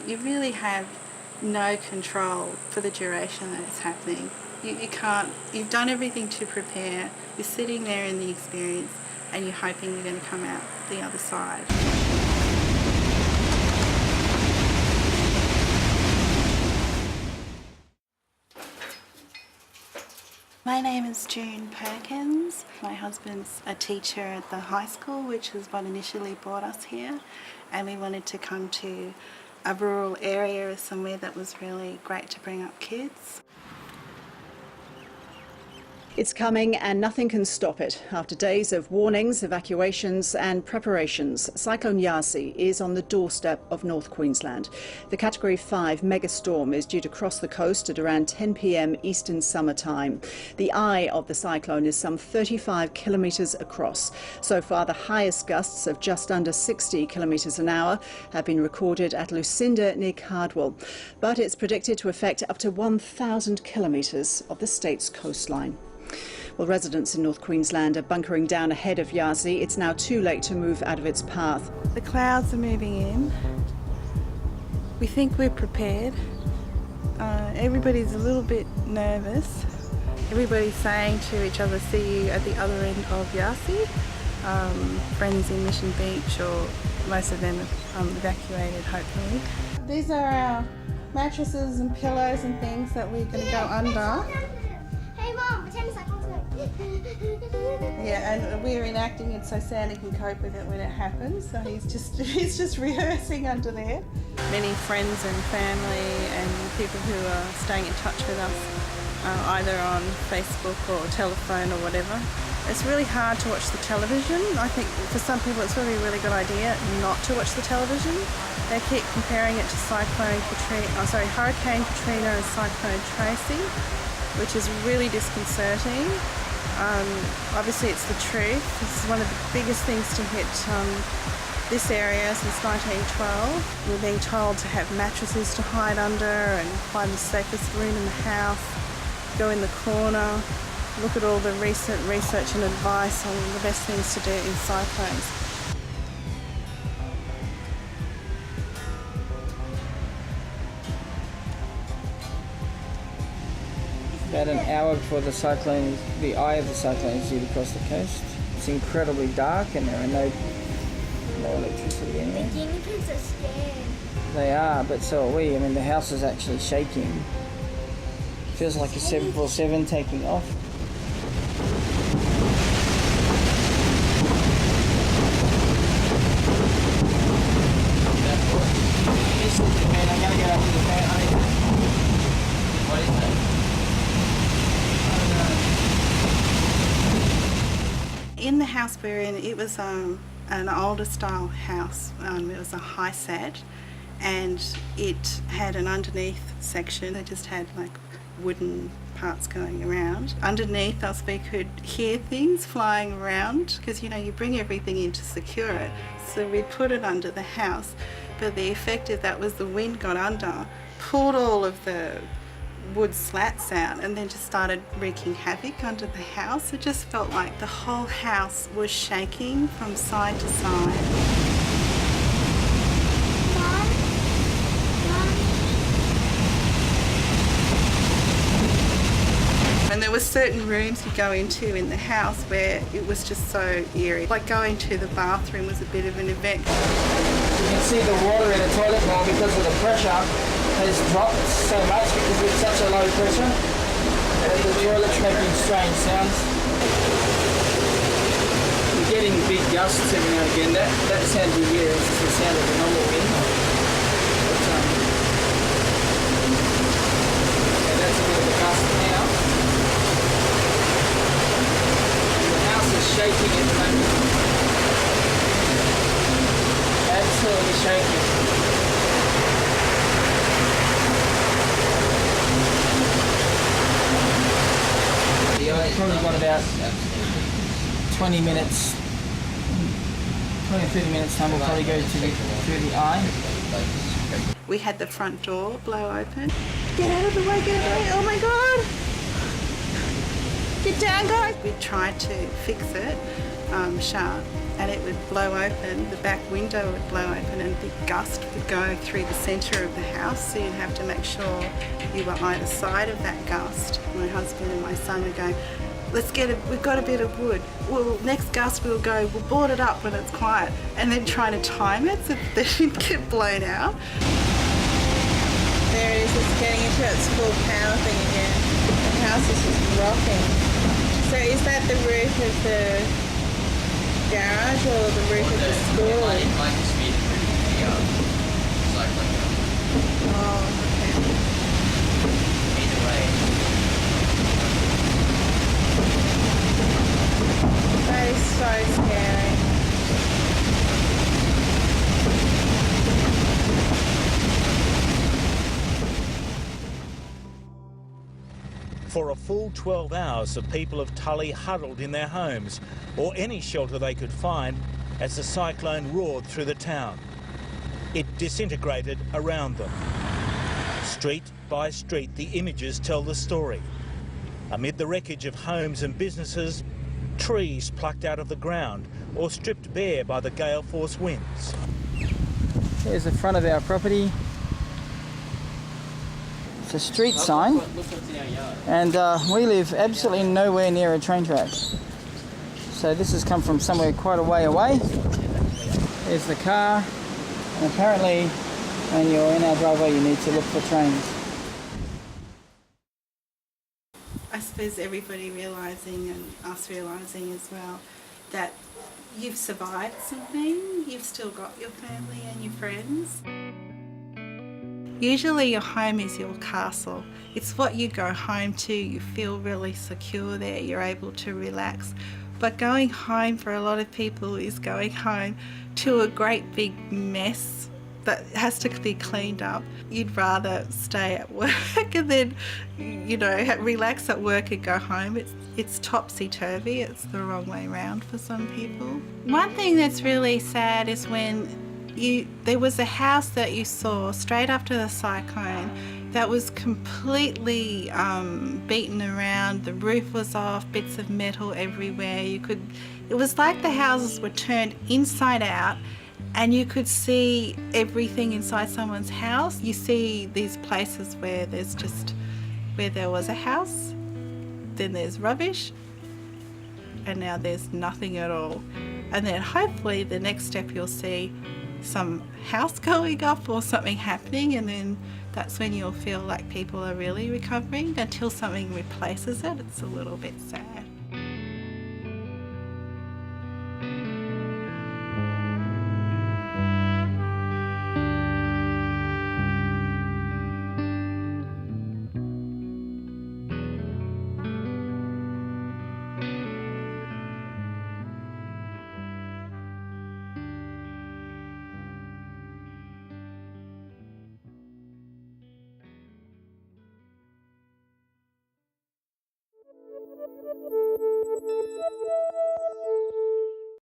you really have no control for the duration that it's happening. You can't, you've done everything to prepare, you're sitting there in the experience and you're hoping you're going to come out the other side. My name is June Perkins. My husband's a teacher at the high school, which is what initially brought us here, and we wanted to come to a rural area, somewhere that was really great to bring up kids. It's coming and nothing can stop it. After days of warnings, evacuations and preparations, Cyclone Yasi is on the doorstep of North Queensland. The Category 5 megastorm is due to cross the coast at around 10 p.m. Eastern Summer Time. The eye of the cyclone is some 35 kilometres across. So far, the highest gusts of just under 60 kilometres an hour have been recorded at Lucinda near Cardwell. But it's predicted to affect up to 1,000 kilometres of the state's coastline. Well, residents in North Queensland are bunkering down ahead of Yasi. It's now too late to move out of its path. The clouds are moving in. We think we're prepared. Everybody's a little bit nervous. Everybody's saying to each other, see you at the other end of Yasi. Friends in Mission Beach, or most of them have evacuated, hopefully. These are our mattresses and pillows and things that we're going to go under. Yeah, and we're enacting it so Sandy can cope with it when it happens. So he's just rehearsing under there. Many friends and family and people who are staying in touch with us, either on Facebook or telephone or whatever. It's really hard to watch the television. I think for some people it's really a really good idea not to watch the television. They keep comparing it to Hurricane Katrina and Cyclone Tracy, which is really disconcerting. Obviously it's the truth. This is one of the biggest things to hit this area since 1912. We're being told to have mattresses to hide under and find the safest room in the house, go in the corner, look at all the recent research and advice on the best things to do in cyclones. About an hour before the eye of the cyclone is due to cross the coast. It's incredibly dark and there are no electricity anywhere. The guinea pigs are scared. They are, but so are we. I mean, the house is actually shaking. Feels like a 747 taking off. I'm gonna get up to the fan. What is that? In the house we're in, it was an older style house. It was a high set, and it had an underneath section. It just had like wooden parts going around. Underneath us we could hear things flying around, because you bring everything in to secure it. So we put it under the house, but the effect of that was the wind got under, pulled all of the wood slats out, and then just started wreaking havoc under the house. It just felt like the whole house was shaking from side to side. And there were certain rooms you go into in the house where it was just so eerie. Like going to the bathroom was a bit of an event. You can see the water in the toilet now because of the pressure has dropped so much because it's such a low pressure. The toilet's making strange sounds. We're getting big gusts every now and again. That sound you hear is just the sound of the normal wind. That's a bit of a gust now. And the house is shaking at the moment. Absolutely shaking. Probably got about 20 minutes, 20 or 30 minutes time. We'll probably go through the eye. We had the front door blow open. Get out of the way, get out of the way. Oh my God. Get down, guys. We tried to fix it, shut, and it would blow open, the back window would blow open and a big gust would go through the centre of the house, so you'd have to make sure you were either side of that gust. My husband and my son would go, we've got a bit of wood. Well, next gust we'll board it up when it's quiet, and then try to time it so that they didn't get blown out. There it is, it's getting into its full power thing again. The house is just rocking. So is that the roof of the garage or the roof of the school? Oh, okay. Either way. That is so scary. For a full 12 hours, the people of Tully huddled in their homes or any shelter they could find as the cyclone roared through the town. It disintegrated around them. Street by street, the images tell the story. Amid the wreckage of homes and businesses, trees plucked out of the ground or stripped bare by the gale force winds. Here's the front of our property. It's a street sign, and we live absolutely nowhere near a train track. So this has come from somewhere quite a way away. There's the car, and apparently when you're in our driveway you need to look for trains. I suppose everybody realising, and us realising as well, that you've survived something, you've still got your family and your friends. Usually your home is your castle. It's what you go home to. You feel really secure there. You're able to relax. But going home for a lot of people is going home to a great big mess that has to be cleaned up. You'd rather stay at work and then, relax at work and go home. It's topsy-turvy. It's the wrong way around for some people. One thing that's really sad is when there was a house that you saw straight after the cyclone that was completely beaten around. The roof was off, bits of metal everywhere. It was like the houses were turned inside out and you could see everything inside someone's house. You see these places where there was a house, then there's rubbish, and now there's nothing at all. And then hopefully the next step you'll see some house going up or something happening, and then that's when you'll feel like people are really recovering. Until something replaces it, it's a little bit sad.